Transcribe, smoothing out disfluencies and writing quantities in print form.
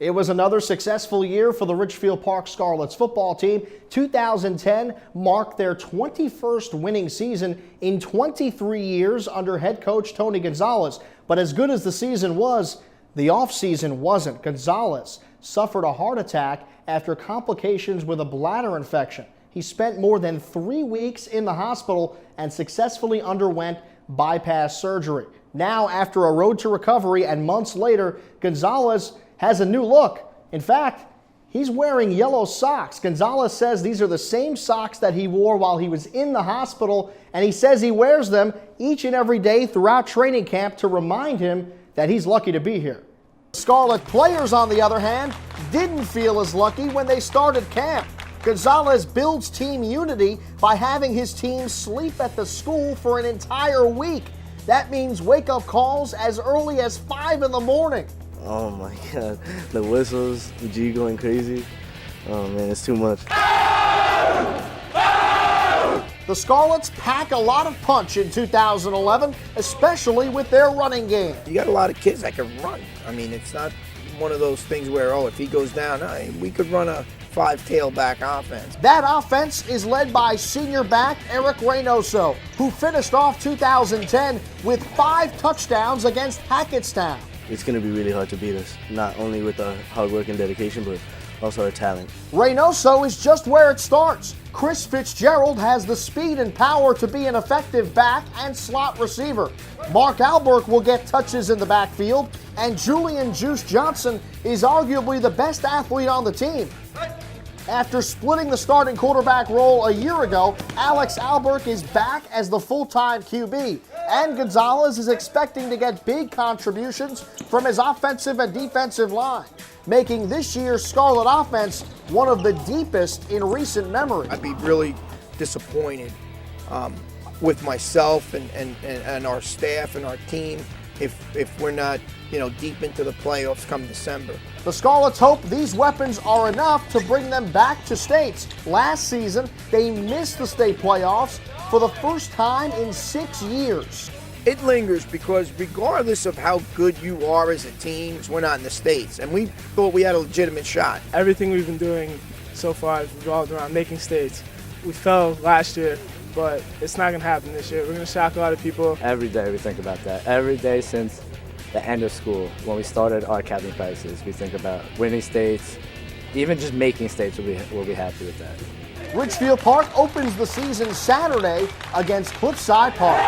It was another successful year for the RIdgefield Park Scarlets football team. 2010 marked their 21st winning season in 23 years under head coach Tony Gonzalez. But as good as the season was, the offseason wasn't. Gonzalez suffered a heart attack after complications with a bladder infection. He spent more than 3 weeks in the hospital and successfully underwent bypass surgery. Now, after a road to recovery and months later, Gonzalez has a new look. In fact, he's wearing yellow socks. Gonzalez says these are the same socks that he wore while he was in the hospital, and he says he wears them each and every day throughout training camp to remind him that he's lucky to be here. Scarlet players, on the other hand, didn't feel as lucky when they started camp. Gonzalez builds team unity by having his team sleep at the school for an entire week. That means wake-up calls as early as 5 in the morning. Oh my God, the whistles, the G going crazy. Oh man, it's too much. The Scarlets pack a lot of punch in 2011, especially with their running game. You got a lot of kids that can run. I mean, it's not one of those things where, oh, if he goes down, we could run a 5-tailback offense. That offense is led by senior back Eric Reynoso, who finished off 2010 with 5 touchdowns against Hackettstown. It's going to be really hard to beat us, not only with our hard work and dedication, but also our talent. Reynoso is just where it starts. Chris Fitzgerald has the speed and power to be an effective back and slot receiver. Mark Alberk will get touches in the backfield, and Julian Juice Johnson is arguably the best athlete on the team. After splitting the starting quarterback role a year ago, Alex Alberk is back as the full-time QB, and Gonzalez is expecting to get big contributions from his offensive and defensive line, making this year's Scarlet offense one of the deepest in recent memory. I'd be really disappointed with myself and our staff and our team if we're not, deep into the playoffs come December. The Scarlets hope these weapons are enough to bring them back to states. Last season, they missed the state playoffs for the first time in 6 years. It lingers because regardless of how good you are as a team, we're not in the states, and we thought we had a legitimate shot. Everything we've been doing so far has revolved around making states. We fell last year, but it's not going to happen this year. We're going to shock a lot of people. Every day we think about that. Every day since the end of school, when we started our academy practices, we think about winning states. Even just making states, we'll be happy with that. RIdgefield Park opens the season Saturday against Cliffside Park.